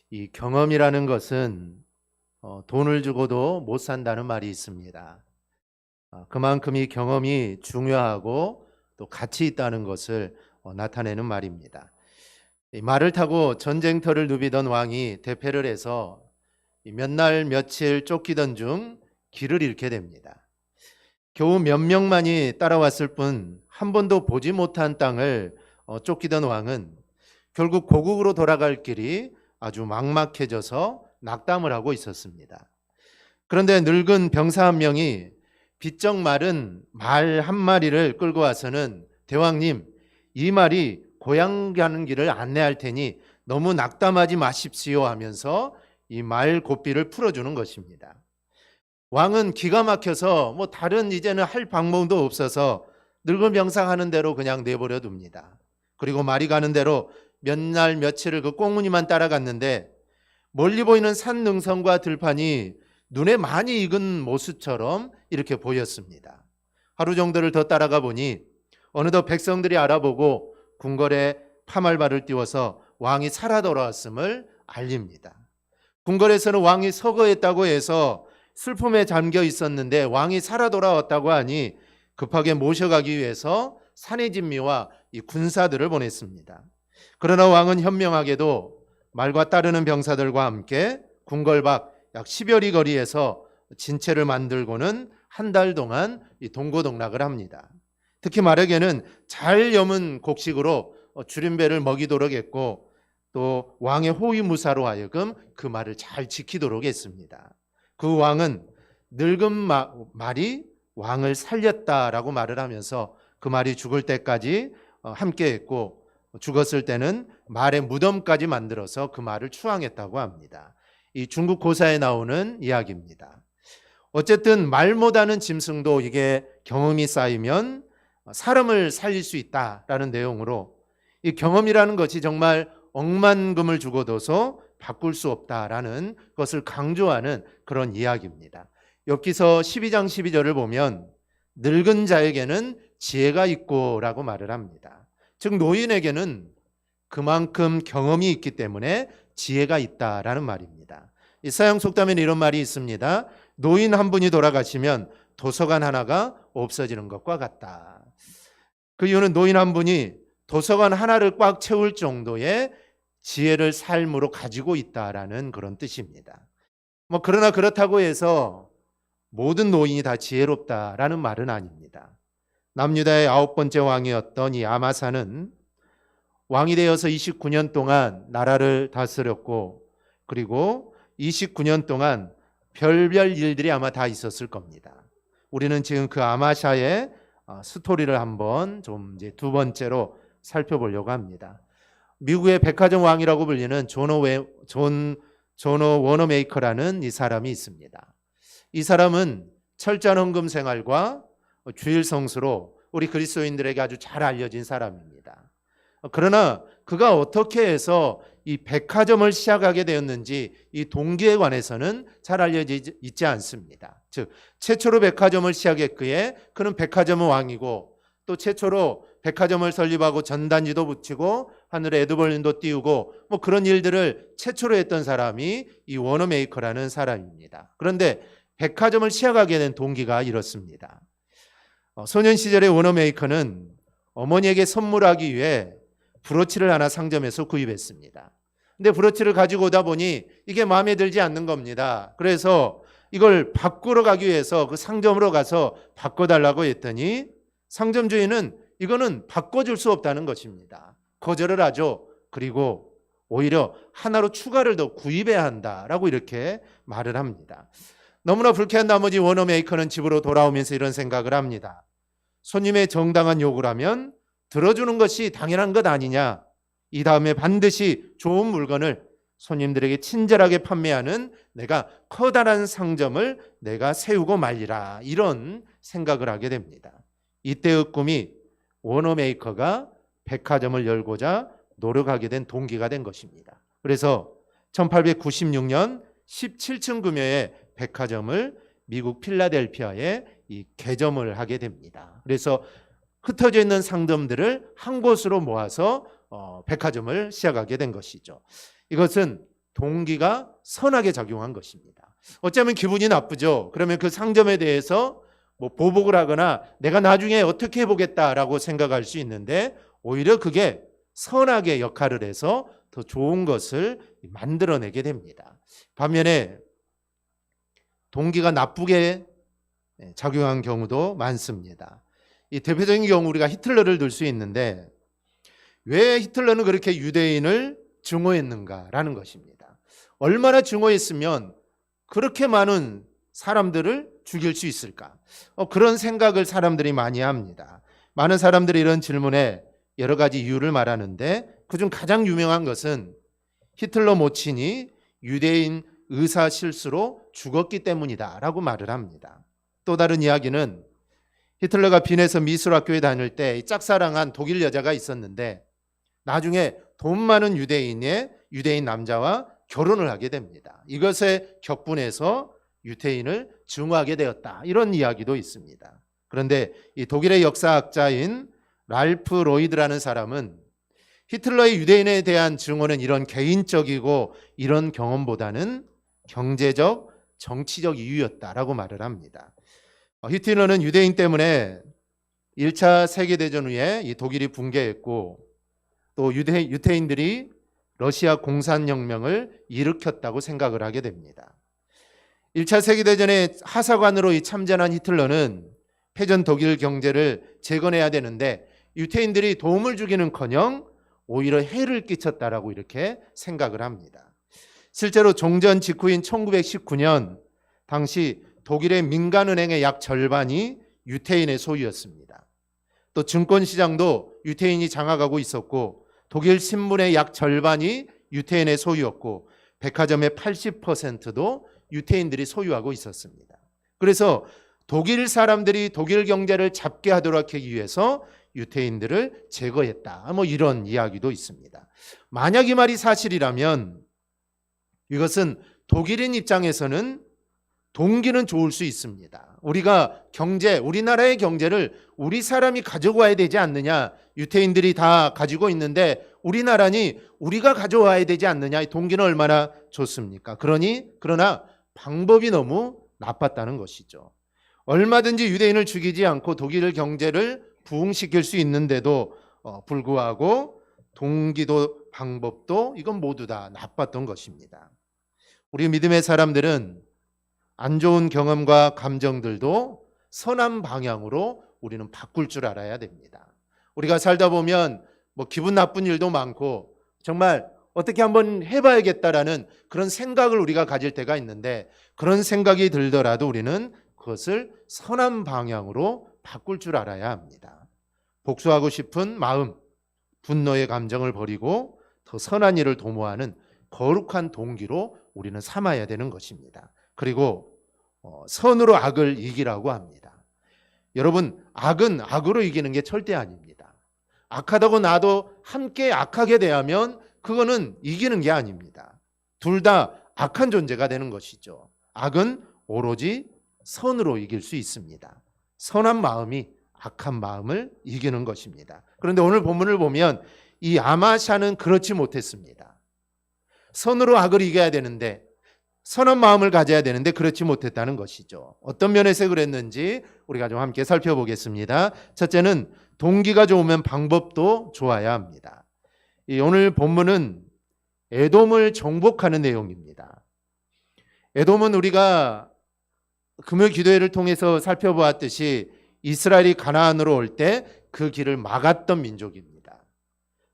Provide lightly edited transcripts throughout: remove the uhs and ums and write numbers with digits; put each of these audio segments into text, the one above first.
이 경험이라는 것은 돈을 주고도 못 산다는 말이 있습니다. 그만큼 이 경험이 중요하고 또 가치 있다는 것을 나타내는 말입니다. 이 말을 타고 전쟁터를 누비던 왕이 대패를 해서 몇 날 며칠 쫓기던 중 길을 잃게 됩니다. 겨우 몇 명만이 따라왔을 뿐 한 번도 보지 못한 땅을 쫓기던 왕은 결국 고국으로 돌아갈 길이 아주 막막해져서 낙담을 하고 있었습니다. 그런데 늙은 병사 한 명이 비쩍 마른 말 한 마리를 끌고 와서는 대왕님, 이 말이 고향 가는 길을 안내할 테니 너무 낙담하지 마십시오 하면서 이 말 고삐를 풀어주는 것입니다. 왕은 기가 막혀서 다른 이제는 할 방법도 없어서 늙은 병사 하는 대로 그냥 내버려 둡니다. 그리고 말이 가는 대로 몇 날 며칠을 그 꽁무니만 따라갔는데 멀리 보이는 산 능선과 들판이 눈에 많이 익은 모습처럼 이렇게 보였습니다. 하루 정도를 더 따라가 보니 어느덧 백성들이 알아보고 궁궐에 파말발을 띄워서 왕이 살아 돌아왔음을 알립니다. 궁궐에서는 왕이 서거했다고 해서 슬픔에 잠겨 있었는데 왕이 살아 돌아왔다고 하니 급하게 모셔가기 위해서 산의 진미와 이 군사들을 보냈습니다. 그러나 왕은 현명하게도 말과 따르는 병사들과 함께 궁궐 밖 약 10여 리 거리에서 진체를 만들고는 한 달 동안 이 동고동락을 합니다. 특히 말에게는 잘 여문 곡식으로 주림배를 먹이도록 했고 또 왕의 호위무사로 하여금 그 말을 잘 지키도록 했습니다. 그 왕은 늙은 말이 왕을 살렸다라고 말을 하면서 그 말이 죽을 때까지 함께했고 죽었을 때는 말의 무덤까지 만들어서 그 말을 추앙했다고 합니다. 이 중국 고사에 나오는 이야기입니다. 어쨌든 말 못하는 짐승도 이게 경험이 쌓이면 사람을 살릴 수 있다라는 내용으로 이 경험이라는 것이 정말 억만금을 주고도서 바꿀 수 없다라는 것을 강조하는 그런 이야기입니다. 엽기서 12장 12절을 보면 늙은 자에게는 지혜가 있고 라고 말을 합니다. 즉 노인에게는 그만큼 경험이 있기 때문에 지혜가 있다라는 말입니다. 이 서양 속담에는 이런 말이 있습니다. 노인 한 분이 돌아가시면 도서관 하나가 없어지는 것과 같다. 그 이유는 노인 한 분이 도서관 하나를 꽉 채울 정도의 지혜를 삶으로 가지고 있다라는 그런 뜻입니다. 그러나 그렇다고 해서 모든 노인이 다 지혜롭다라는 말은 아닙니다. 남유다의 9번째 왕이었던 이 아마사는 왕이 되어서 29년 동안 나라를 다스렸고 그리고 29년 동안 별별 일들이 아마 다 있었을 겁니다. 우리는 지금 그 아마샤의 스토리를 한번 좀 이제 두 번째로 살펴보려고 합니다. 미국의 백화점 왕이라고 불리는 조너 워너메이커라는 이 사람이 있습니다. 이 사람은 철저한 헌금 생활과 주일 성수로 우리 그리스도인들에게 아주 잘 알려진 사람입니다. 그러나 그가 어떻게 해서 이 백화점을 시작하게 되었는지 이 동기에 관해서는 잘 알려지지 있지 않습니다. 즉 최초로 백화점을 시작했기에 그는 백화점의 왕이고 또 최초로 백화점을 설립하고 전단지도 붙이고 하늘에 에드벌린도 띄우고 그런 일들을 최초로 했던 사람이 이 워너메이커라는 사람입니다. 그런데 백화점을 시작하게 된 동기가 이렇습니다. 소년 시절의 워너메이커는 어머니에게 선물하기 위해 브로치를 하나 상점에서 구입했습니다. 근데 브로치를 가지고 오다 보니 이게 마음에 들지 않는 겁니다. 그래서 이걸 바꾸러 가기 위해서 그 상점으로 가서 바꿔달라고 했더니 상점 주인은 이거는 바꿔줄 수 없다는 것입니다. 거절을 하죠. 그리고 오히려 하나로 추가를 더 구입해야 한다라고 이렇게 말을 합니다. 너무나 불쾌한 나머지 워너메이커는 집으로 돌아오면서 이런 생각을 합니다. 손님의 정당한 요구라면 들어주는 것이 당연한 것 아니냐. 이 다음에 반드시 좋은 물건을 손님들에게 친절하게 판매하는 내가 커다란 상점을 내가 세우고 말리라. 이런 생각을 하게 됩니다. 이때의 꿈이 워너메이커가 백화점을 열고자 노력하게 된 동기가 된 것입니다. 그래서 1896년 17층 규모의 백화점을 미국 필라델피아에 이 개점을 하게 됩니다. 그래서 흩어져 있는 상점들을 한 곳으로 모아서 백화점을 시작하게 된 것이죠. 이것은 동기가 선하게 작용한 것입니다. 어쩌면 기분이 나쁘죠. 그러면 그 상점에 대해서 뭐 보복을 하거나 내가 나중에 어떻게 해보겠다라고 생각할 수 있는데 오히려 그게 선하게 역할을 해서 더 좋은 것을 만들어내게 됩니다. 반면에 동기가 나쁘게 작용한 경우도 많습니다. 이 대표적인 경우 우리가 히틀러를 들 수 있는데 왜 히틀러는 그렇게 유대인을 증오했는가라는 것입니다. 얼마나 증오했으면 그렇게 많은 사람들을 죽일 수 있을까? 그런 생각을 사람들이 많이 합니다. 많은 사람들이 이런 질문에 여러 가지 이유를 말하는데 그중 가장 유명한 것은 히틀러 모친이 유대인 의사 실수로 죽었기 때문이다라고 말을 합니다. 또 다른 이야기는 히틀러가 빈에서 미술학교에 다닐 때 짝사랑한 독일 여자가 있었는데 나중에 돈 많은 유대인 남자와 결혼을 하게 됩니다. 이것에 격분해서 유대인을 증오하게 되었다. 이런 이야기도 있습니다. 그런데 이 독일의 역사학자인 랄프 로이드라는 사람은 히틀러의 유대인에 대한 증오는 이런 개인적이고 이런 경험보다는 경제적, 정치적 이유였다라고 말을 합니다. 히틀러는 유대인 때문에 1차 세계대전 후에 이 독일이 붕괴했고 또 유대인들이 러시아 공산혁명을 일으켰다고 생각을 하게 됩니다. 1차 세계대전에 하사관으로 참전한 히틀러는 패전 독일 경제를 재건해야 되는데 유대인들이 도움을 주기는커녕 오히려 해를 끼쳤다라고 이렇게 생각을 합니다. 실제로 종전 직후인 1919년 당시 독일의 민간은행의 약 절반이 유태인의 소유였습니다. 또 증권시장도 유태인이 장악하고 있었고 독일 신문의 약 절반이 유태인의 소유였고 백화점의 80%도 유태인들이 소유하고 있었습니다. 그래서 독일 사람들이 독일 경제를 잡게 하도록 하기 위해서 유태인들을 제거했다. 뭐 이런 이야기도 있습니다. 만약 이 말이 사실이라면 이것은 독일인 입장에서는 동기는 좋을 수 있습니다. 우리가 우리나라의 경제를 우리 사람이 가져와야 되지 않느냐. 유태인들이 다 가지고 있는데 우리나라니 우리가 가져와야 되지 않느냐. 이 동기는 얼마나 좋습니까? 그러나 방법이 너무 나빴다는 것이죠. 얼마든지 유대인을 죽이지 않고 독일 경제를 부흥시킬 수 있는데도 불구하고 동기도 방법도 이건 모두 다 나빴던 것입니다. 우리 믿음의 사람들은 안 좋은 경험과 감정들도 선한 방향으로 우리는 바꿀 줄 알아야 됩니다. 우리가 살다 보면 기분 나쁜 일도 많고 정말 어떻게 한번 해봐야겠다라는 그런 생각을 우리가 가질 때가 있는데 그런 생각이 들더라도 우리는 그것을 선한 방향으로 바꿀 줄 알아야 합니다. 복수하고 싶은 마음, 분노의 감정을 버리고 더 선한 일을 도모하는 거룩한 동기로 우리는 삼아야 되는 것입니다. 그리고 선으로 악을 이기라고 합니다. 여러분, 악은 악으로 이기는 게 절대 아닙니다. 악하다고 나도 함께 악하게 대하면 그거는 이기는 게 아닙니다. 둘 다 악한 존재가 되는 것이죠. 악은 오로지 선으로 이길 수 있습니다. 선한 마음이 악한 마음을 이기는 것입니다. 그런데 오늘 본문을 보면 이 아마샤는 그렇지 못했습니다. 선으로 악을 이겨야 되는데 선한 마음을 가져야 되는데 그렇지 못했다는 것이죠. 어떤 면에서 그랬는지 우리가 좀 함께 살펴보겠습니다. 첫째는 동기가 좋으면 방법도 좋아야 합니다. 오늘 본문은 에돔을 정복하는 내용입니다. 에돔은 우리가 금요 기도회를 통해서 살펴보았듯이 이스라엘이 가나안으로 올 때 그 길을 막았던 민족입니다.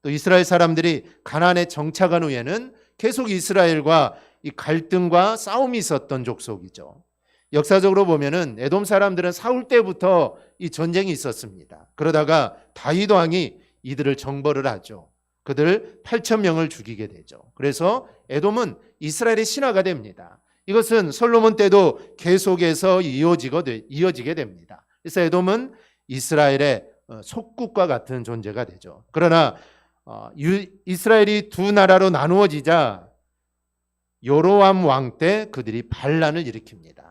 또 이스라엘 사람들이 가나안에 정착한 후에는 계속 이스라엘과 이 갈등과 싸움이 있었던 족속이죠. 역사적으로 보면은 에돔 사람들은 사울 때부터 이 전쟁이 있었습니다. 그러다가 다윗 왕이 이들을 정벌을 하죠. 그들 8,000명을 죽이게 되죠. 그래서 에돔은 이스라엘의 신하가 됩니다. 이것은 솔로몬 때도 계속해서 이어지게 됩니다. 그래서 에돔은 이스라엘의 속국과 같은 존재가 되죠. 그러나 이스라엘이 두 나라로 나누어지자 여로암 왕 때 그들이 반란을 일으킵니다.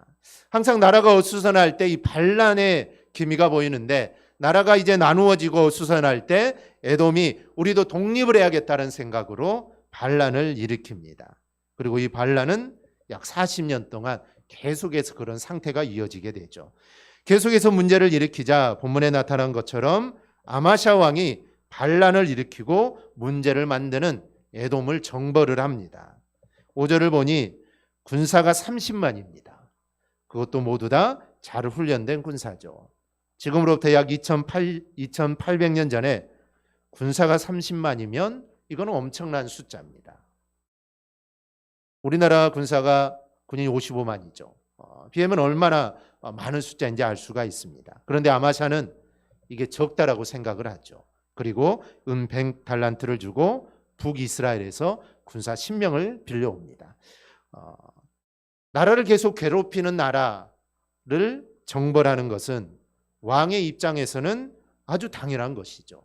항상 나라가 어수선할 때 이 반란의 기미가 보이는데 나라가 이제 나누어지고 어수선할 때 에돔이 우리도 독립을 해야겠다는 생각으로 반란을 일으킵니다. 그리고 이 반란은 약 40년 동안 계속해서 그런 상태가 이어지게 되죠. 계속해서 문제를 일으키자 본문에 나타난 것처럼 아마샤 왕이 반란을 일으키고 문제를 만드는 에돔을 정벌을 합니다. 5절을 보니 군사가 30만입니다. 그것도 모두 다 잘 훈련된 군사죠. 지금으로부터 약 2800년 전에 군사가 30만이면 이거는 엄청난 숫자입니다. 우리나라 군인이 55만이죠. 비하면 얼마나 많은 숫자인지 알 수가 있습니다. 그런데 아마샤는 이게 적다라고 생각을 하죠. 그리고 100달란트를 주고 북이스라엘에서 군사 10명을 빌려옵니다. 나라를 계속 괴롭히는 나라를 정벌하는 것은 왕의 입장에서는 아주 당연한 것이죠.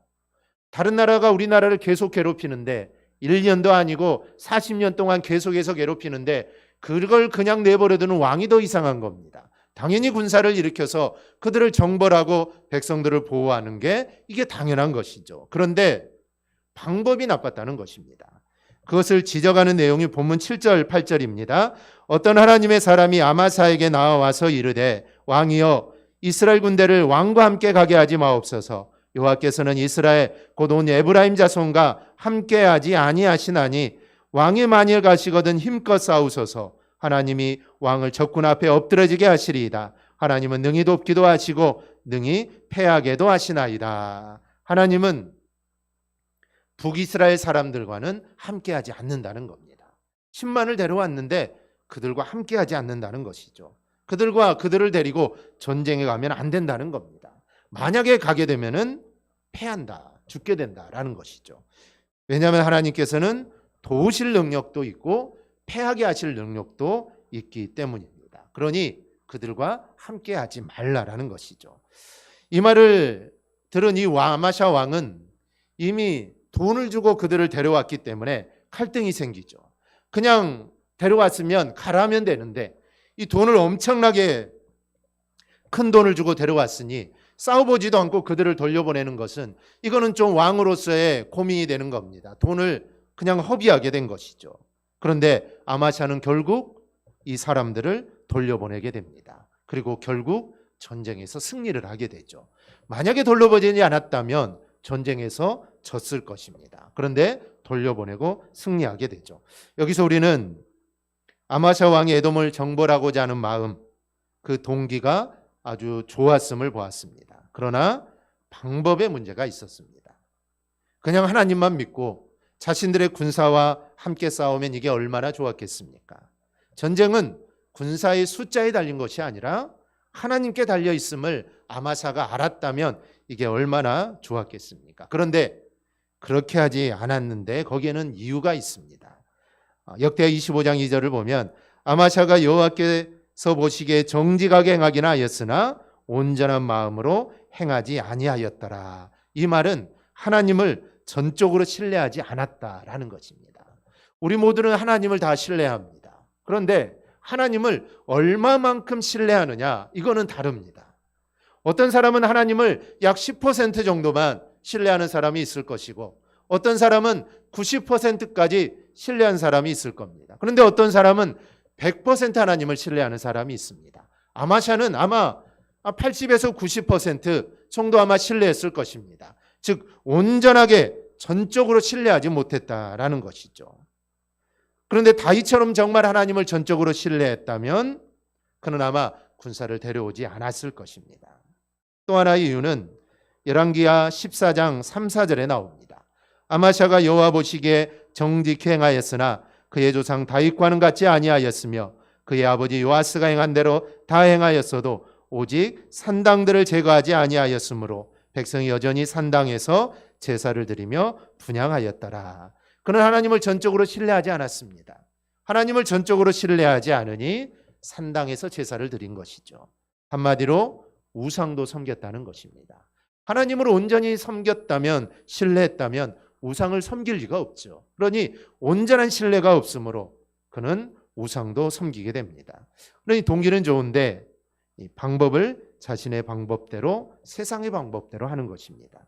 다른 나라가 우리나라를 계속 괴롭히는데 1년도 아니고 40년 동안 계속해서 괴롭히는데 그걸 그냥 내버려두는 왕이 더 이상한 겁니다. 당연히 군사를 일으켜서 그들을 정벌하고 백성들을 보호하는 게 이게 당연한 것이죠. 그런데 방법이 나빴다는 것입니다. 그것을 지적하는 내용이 본문 7절 8절입니다. 어떤 하나님의 사람이 아마사에게 나와서 이르되 왕이여 이스라엘 군대를 왕과 함께 가게 하지 마옵소서. 여호와께서는 이스라엘 곧 온 에브라임 자손과 함께하지 아니하시나니 왕이 만일 가시거든 힘껏 싸우소서. 하나님이 왕을 적군 앞에 엎드러지게 하시리이다. 하나님은 능히 돕기도 하시고 능히 패하게도 하시나이다. 하나님은 북이스라엘 사람들과는 함께하지 않는다는 겁니다. 10만을 데려왔는데 그들과 함께하지 않는다는 것이죠. 그들을 데리고 전쟁에 가면 안 된다는 겁니다. 만약에 가게 되면은 패한다, 죽게 된다라는 것이죠. 왜냐하면 하나님께서는 도우실 능력도 있고 패하게 하실 능력도 있기 때문입니다. 그러니 그들과 함께하지 말라라는 것이죠. 이 말을 들은 이 아마샤 왕은 이미 돈을 주고 그들을 데려왔기 때문에 갈등이 생기죠. 그냥 데려왔으면 가라면 되는데 이 돈을 엄청나게 큰 돈을 주고 데려왔으니 싸워보지도 않고 그들을 돌려보내는 것은 이거는 좀 왕으로서의 고민이 되는 겁니다. 돈을 그냥 허비하게 된 것이죠. 그런데 아마샤는 결국 이 사람들을 돌려보내게 됩니다. 그리고 결국 전쟁에서 승리를 하게 되죠. 만약에 돌려보내지 않았다면 전쟁에서 졌을 것입니다. 그런데 돌려보내고 승리하게 되죠. 여기서 우리는 아마샤 왕이 에돔을 정벌하고자 하는 마음, 그 동기가 아주 좋았음을 보았습니다. 그러나 방법에 문제가 있었습니다. 그냥 하나님만 믿고 자신들의 군사와 함께 싸우면 이게 얼마나 좋았겠습니까? 전쟁은 군사의 숫자에 달린 것이 아니라 하나님께 달려 있음을 아마샤가 알았다면 이게 얼마나 좋았겠습니까? 그런데 그렇게 하지 않았는데 거기에는 이유가 있습니다. 역대하 25장 2절을 보면 아마샤가 여호와께서 보시기에 정직하게 행하긴 하였으나 온전한 마음으로 행하지 아니하였더라. 이 말은 하나님을 전적으로 신뢰하지 않았다라는 것입니다. 우리 모두는 하나님을 다 신뢰합니다. 그런데 하나님을 얼마만큼 신뢰하느냐 이거는 다릅니다. 어떤 사람은 하나님을 약 10% 정도만 신뢰하는 사람이 있을 것이고 어떤 사람은 90%까지 신뢰한 사람이 있을 겁니다. 그런데 어떤 사람은 100% 하나님을 신뢰하는 사람이 있습니다. 아마샤는 아마 80에서 90% 정도 아마 신뢰했을 것입니다. 즉 온전하게 전적으로 신뢰하지 못했다라는 것이죠. 그런데 다윗처럼 정말 하나님을 전적으로 신뢰했다면 그는 아마 군사를 데려오지 않았을 것입니다. 또 하나의 이유는 열왕기하 14장 3, 4절에 나옵니다. 아마샤가 여호와 보시기에 정직히 행하였으나 그의 조상 다윗과는 같지 아니하였으며 그의 아버지 요아스가 행한 대로 다 행하였어도 오직 산당들을 제거하지 아니하였으므로 백성이 여전히 산당에서 제사를 드리며 분향하였더라. 그는 하나님을 전적으로 신뢰하지 않았습니다. 하나님을 전적으로 신뢰하지 않으니 산당에서 제사를 드린 것이죠. 한마디로 우상도 섬겼다는 것입니다. 하나님을 온전히 섬겼다면, 신뢰했다면 우상을 섬길 리가 없죠. 그러니 온전한 신뢰가 없으므로 그는 우상도 섬기게 됩니다. 그러니 동기는 좋은데 이 방법을 자신의 방법대로, 세상의 방법대로 하는 것입니다.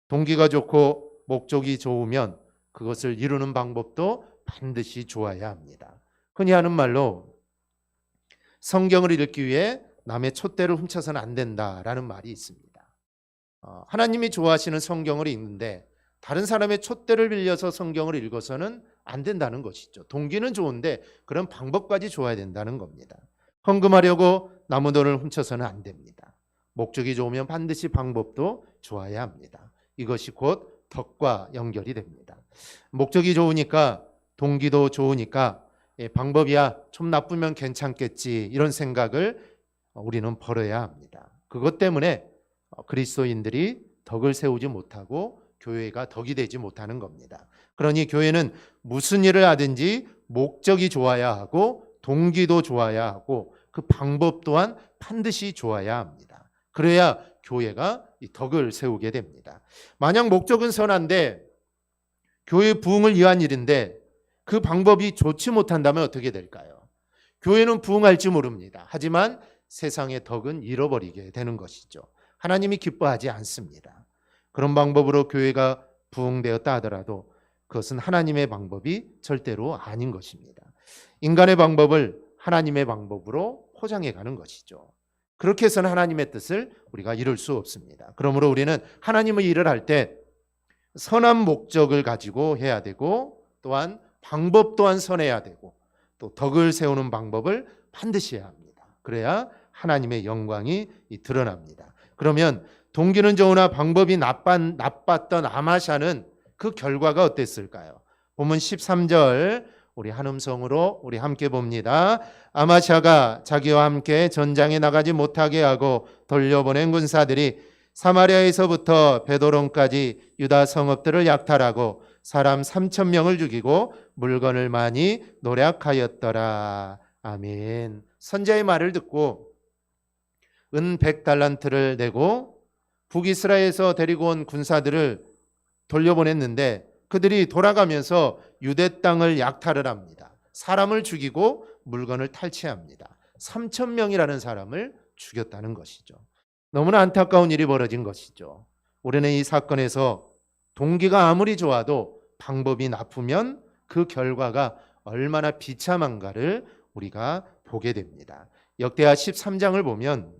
동기가 좋고 목적이 좋으면 그것을 이루는 방법도 반드시 좋아야 합니다. 흔히 하는 말로 성경을 읽기 위해 남의 촛대를 훔쳐서는 안 된다라는 말이 있습니다. 하나님이 좋아하시는 성경을 읽는데 다른 사람의 촛대를 빌려서 성경을 읽어서는 안 된다는 것이죠. 동기는 좋은데 그런 방법까지 좋아야 된다는 겁니다. 헌금하려고 남의 돈을 훔쳐서는 안 됩니다. 목적이 좋으면 반드시 방법도 좋아야 합니다. 이것이 곧 덕과 연결이 됩니다. 목적이 좋으니까, 동기도 좋으니까 방법이야 좀 나쁘면 괜찮겠지, 이런 생각을 우리는 버려야 합니다. 그것 때문에 그리스도인들이 덕을 세우지 못하고 교회가 덕이 되지 못하는 겁니다. 그러니 교회는 무슨 일을 하든지 목적이 좋아야 하고 동기도 좋아야 하고 그 방법 또한 반드시 좋아야 합니다. 그래야 교회가 이 덕을 세우게 됩니다. 만약 목적은 선한데 교회 부흥을 위한 일인데 그 방법이 좋지 못한다면 어떻게 될까요? 교회는 부흥할지 모릅니다. 하지만 세상의 덕은 잃어버리게 되는 것이죠. 하나님이 기뻐하지 않습니다. 그런 방법으로 교회가 부흥되었다 하더라도 그것은 하나님의 방법이 절대로 아닌 것입니다. 인간의 방법을 하나님의 방법으로 포장해 가는 것이죠. 그렇게 해서는 하나님의 뜻을 우리가 이룰 수 없습니다. 그러므로 우리는 하나님의 일을 할 때 선한 목적을 가지고 해야 되고, 또한 방법 또한 선해야 되고, 또 덕을 세우는 방법을 반드시 해야 합니다. 그래야 하나님의 영광이 드러납니다. 그러면 동기는 좋으나 방법이 나빴던 아마샤는 그 결과가 어땠을까요? 본문 13절 우리 한음성으로 우리 함께 봅니다. 아마샤가 자기와 함께 전장에 나가지 못하게 하고 돌려보낸 군사들이 사마리아에서부터 베도론까지 유다 성읍들을 약탈하고 사람 3,000명을 죽이고 물건을 많이 노략하였더라. 아멘. 선자의 말을 듣고 은 100달란트를 내고 북이스라엘에서 데리고 온 군사들을 돌려보냈는데 그들이 돌아가면서 유대 땅을 약탈을 합니다. 사람을 죽이고 물건을 탈취합니다. 3,000명이라는 사람을 죽였다는 것이죠. 너무나 안타까운 일이 벌어진 것이죠. 우리는 이 사건에서 동기가 아무리 좋아도 방법이 나쁘면 그 결과가 얼마나 비참한가를 우리가 보게 됩니다. 역대하 13장을 보면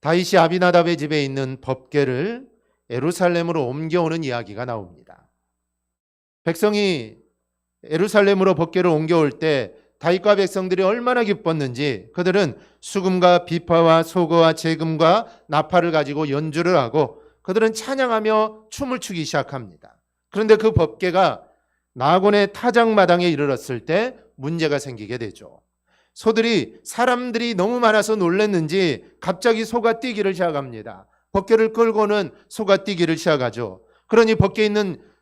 다윗이 아비나답의 집에 있는 법궤를 예루살렘으로 옮겨오는 이야기가 나옵니다. 백성이 예루살렘으로 법궤를 옮겨올 때 다윗과 백성들이 얼마나 기뻤는지 그들은 수금과 비파와 소거와 재금과 나팔을 가지고 연주를 하고 그들은 찬양하며 춤을 추기 시작합니다. 그런데 그 법궤가 나곤의 타작마당에 이르렀을 때 문제가 생기게 되죠. 사람들이 너무 많아서 놀랐는지 갑자기 소가 뛰기를 시작합니다. 법궤를 끌고는 소가 뛰기를 시작하죠. 그러니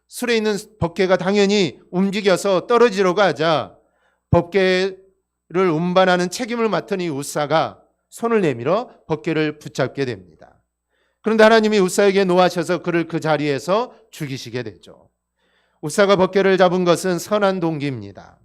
술에 있는 법궤가 당연히 움직여서 떨어지려고 하자 법궤를 운반하는 책임을 맡은 이 우사가 손을 내밀어 법궤를 붙잡게 됩니다. 그런데 하나님이 우사에게 노하셔서 그를 그 자리에서 죽이시게 되죠. 우사가 법궤를 잡은 것은 선한 동기입니다.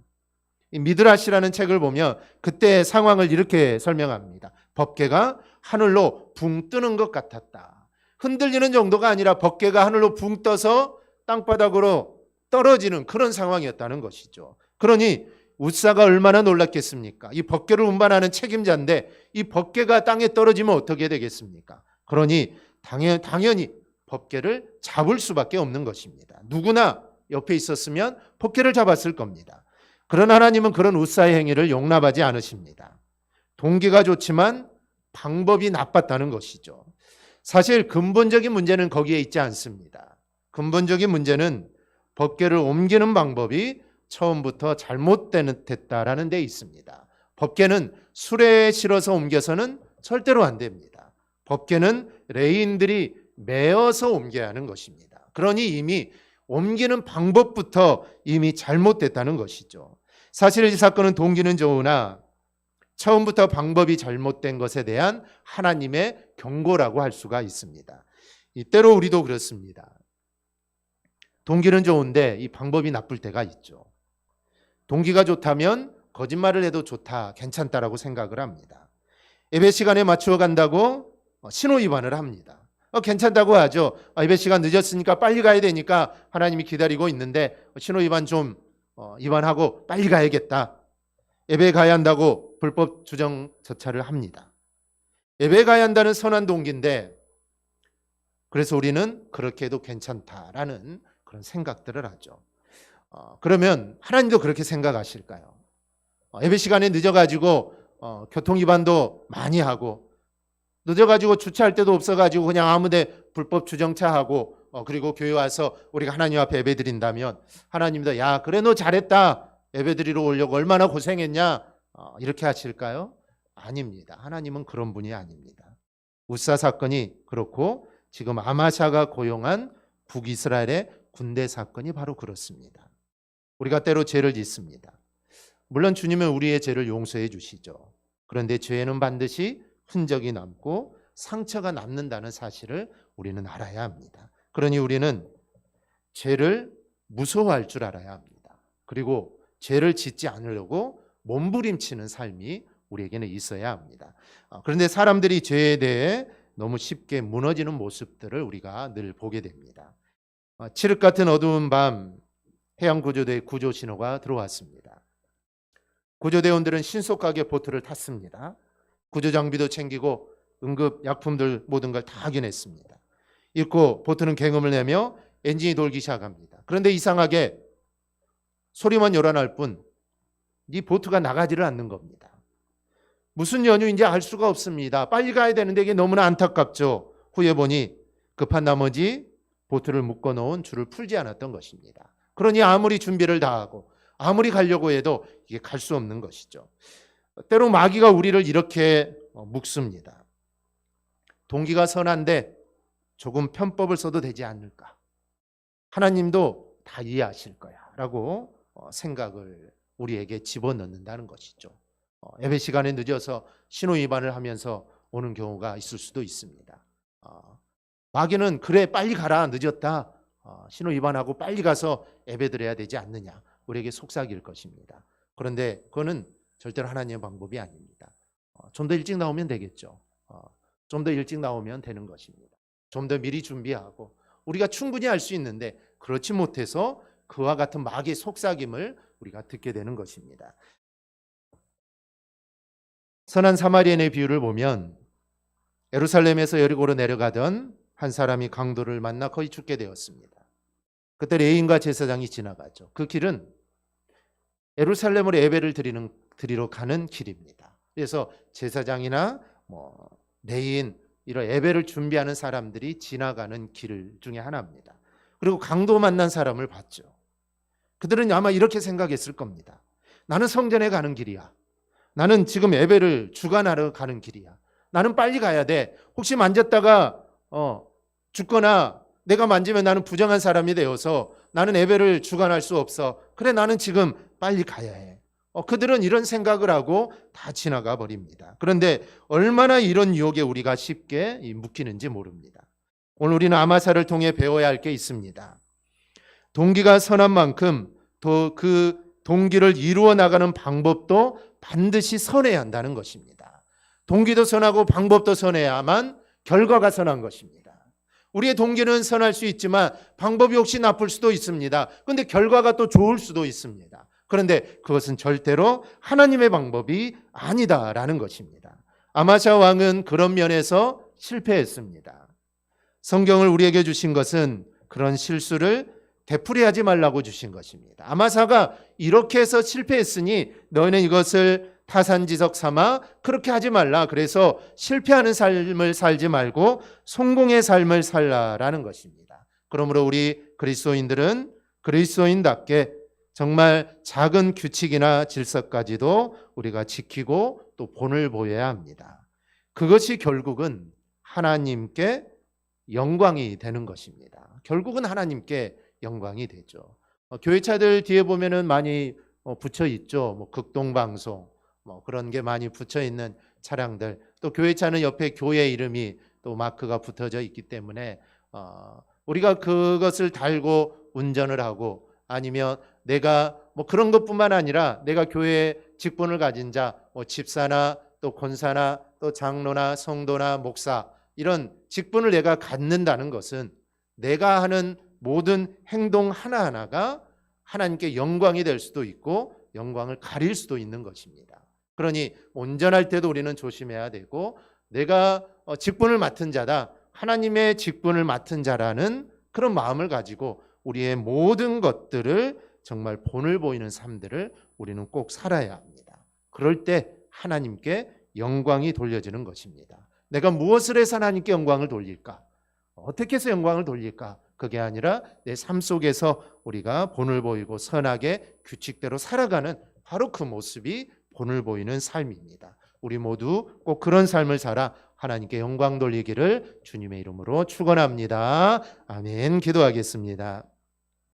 미드라시라는 책을 보면 그때의 상황을 이렇게 설명합니다. 법궤가 하늘로 붕 뜨는 것 같았다. 흔들리는 정도가 아니라 법궤가 하늘로 붕 떠서 땅바닥으로 떨어지는 그런 상황이었다는 것이죠. 그러니 우사가 얼마나 놀랐겠습니까? 이 법궤를 운반하는 책임자인데 이 법궤가 땅에 떨어지면 어떻게 되겠습니까? 그러니 당연히 법궤를 잡을 수밖에 없는 것입니다. 누구나 옆에 있었으면 법궤를 잡았을 겁니다. 그러나 하나님은 그런 우사의 행위를 용납하지 않으십니다. 동기가 좋지만 방법이 나빴다는 것이죠. 사실 근본적인 문제는 거기에 있지 않습니다. 근본적인 문제는 법궤를 옮기는 방법이 처음부터 잘못됐다라는 데 있습니다. 법궤는 수레에 실어서 옮겨서는 절대로 안 됩니다. 법궤는 레인들이 메어서 옮겨야 하는 것입니다. 그러니 이미 옮기는 방법부터 이미 잘못됐다는 것이죠. 사실 이 사건은 동기는 좋으나 처음부터 방법이 잘못된 것에 대한 하나님의 경고라고 할 수가 있습니다. 이때로 우리도 그렇습니다. 동기는 좋은데 이 방법이 나쁠 때가 있죠. 동기가 좋다면 거짓말을 해도 좋다, 괜찮다라고 생각을 합니다. 예배 시간에 맞추어 간다고 신호 위반을 합니다. 괜찮다고 하죠. 예배 시간 늦었으니까 빨리 가야 되니까 하나님이 기다리고 있는데 신호 위반 좀 위반하고 빨리 가야겠다. 예배 가야 한다고 불법 주정처차를 합니다. 예배 가야 한다는 선한 동기인데 그래서 우리는 그렇게 해도 괜찮다라는 그런 생각들을 하죠. 그러면 하나님도 그렇게 생각하실까요? 예배 시간에 늦어가지고 교통 위반도 많이 하고 늦어가지고 주차할 데도 없어가지고 그냥 아무데 불법 주정차하고 그리고 교회 와서 우리가 하나님 앞에 예배 드린다면 하나님도 야 그래 너 잘했다 예배 드리러 오려고 얼마나 고생했냐 이렇게 하실까요? 아닙니다. 하나님은 그런 분이 아닙니다. 우사 사건이 그렇고 지금 아마샤가 고용한 북이스라엘의 군대 사건이 바로 그렇습니다. 우리가 때로 죄를 짓습니다. 물론 주님은 우리의 죄를 용서해 주시죠. 그런데 죄는 반드시 흔적이 남고 상처가 남는다는 사실을 우리는 알아야 합니다. 그러니 우리는 죄를 무서워할 줄 알아야 합니다. 그리고 죄를 짓지 않으려고 몸부림치는 삶이 우리에게는 있어야 합니다. 그런데 사람들이 죄에 대해 너무 쉽게 무너지는 모습들을 우리가 늘 보게 됩니다. 칠흑 같은 어두운 밤 해양구조대의 구조 신호가 들어왔습니다. 구조대원들은 신속하게 보트를 탔습니다. 구조장비도 챙기고 응급약품들 모든 걸 다 확인했습니다. 읽고 보트는 갱음을 내며 엔진이 돌기 시작합니다. 그런데 이상하게 소리만 요란할 뿐 이 보트가 나가지를 않는 겁니다. 무슨 연유인지 알 수가 없습니다. 빨리 가야 되는데 이게 너무나 안타깝죠. 후에 보니 급한 나머지 보트를 묶어놓은 줄을 풀지 않았던 것입니다. 그러니 아무리 준비를 다하고 아무리 가려고 해도 이게 갈 수 없는 것이죠. 때로 마귀가 우리를 이렇게 묶습니다. 동기가 선한데 조금 편법을 써도 되지 않을까? 하나님도 다 이해하실 거야 라고 생각을 우리에게 집어넣는다는 것이죠. 예배 시간에 늦어서 신호 위반을 하면서 오는 경우가 있을 수도 있습니다. 마귀는 그래 빨리 가라 늦었다 신호 위반하고 빨리 가서 예배 드려야 되지 않느냐 우리에게 속삭일 것입니다. 그런데 그거는 절대로 하나님의 방법이 아닙니다. 좀 더 일찍 나오면 되겠죠. 좀 더 일찍 나오면 되는 것입니다. 좀 더 미리 준비하고 우리가 충분히 할 수 있는데 그렇지 못해서 그와 같은 마귀의 속삭임을 우리가 듣게 되는 것입니다. 선한 사마리아인의 비유를 보면 예루살렘에서 여리고로 내려가던 한 사람이 강도를 만나 거의 죽게 되었습니다. 그때 레위인과 제사장이 지나가죠. 그 길은 예루살렘으로 예배를 드리러 가는 길입니다. 그래서 제사장이나 레위인 이런 예배를 준비하는 사람들이 지나가는 길 중에 하나입니다. 그리고 강도 만난 사람을 봤죠. 그들은 아마 이렇게 생각했을 겁니다. 나는 성전에 가는 길이야. 나는 지금 예배를 주관하러 가는 길이야. 나는 빨리 가야 돼. 혹시 만졌다가 죽거나 내가 만지면 나는 부정한 사람이 되어서 나는 예배를 주관할 수 없어. 그래 나는 지금 빨리 가야 해. 그들은 이런 생각을 하고 다 지나가 버립니다. 그런데 얼마나 이런 유혹에 우리가 쉽게 묶이는지 모릅니다. 오늘 우리는 아마사를 통해 배워야 할 게 있습니다. 동기가 선한 만큼 또 그 동기를 이루어 나가는 방법도 반드시 선해야 한다는 것입니다. 동기도 선하고 방법도 선해야만 결과가 선한 것입니다. 우리의 동기는 선할 수 있지만 방법이 혹시 나쁠 수도 있습니다. 그런데 결과가 또 좋을 수도 있습니다. 그런데 그것은 절대로 하나님의 방법이 아니다라는 것입니다. 아마샤 왕은 그런 면에서 실패했습니다. 성경을 우리에게 주신 것은 그런 실수를 되풀이하지 말라고 주신 것입니다. 아마사가 이렇게 해서 실패했으니 너희는 이것을 타산지석 삼아 그렇게 하지 말라. 그래서 실패하는 삶을 살지 말고 성공의 삶을 살라라는 것입니다. 그러므로 우리 그리스도인들은 그리스도인답게 정말 작은 규칙이나 질서까지도 우리가 지키고 또 본을 보여야 합니다. 그것이 결국은 하나님께 영광이 되는 것입니다. 결국은 하나님께 영광이 되죠. 교회차들 뒤에 보면은 많이 붙여 있죠. 극동방송 그런 게 많이 붙여 있는 차량들. 또 교회차는 옆에 교회 이름이 또 마크가 붙어져 있기 때문에 우리가 그것을 달고 운전을 하고 아니면 내가 그런 것뿐만 아니라 내가 교회에 직분을 가진 자, 집사나 또 권사나 또 장로나 성도나 목사 이런 직분을 내가 갖는다는 것은 내가 하는 모든 행동 하나하나가 하나님께 영광이 될 수도 있고 영광을 가릴 수도 있는 것입니다. 그러니 온전할 때도 우리는 조심해야 되고, 내가 직분을 맡은 자다, 하나님의 직분을 맡은 자라는 그런 마음을 가지고 우리의 모든 것들을 정말 본을 보이는 삶들을 우리는 꼭 살아야 합니다. 그럴 때 하나님께 영광이 돌려지는 것입니다. 내가 무엇을 해서 하나님께 영광을 돌릴까? 어떻게 해서 영광을 돌릴까? 그게 아니라 내 삶 속에서 우리가 본을 보이고 선하게 규칙대로 살아가는 바로 그 모습이 본을 보이는 삶입니다. 우리 모두 꼭 그런 삶을 살아 하나님께 영광 돌리기를 주님의 이름으로 축원합니다. 아멘. 기도하겠습니다.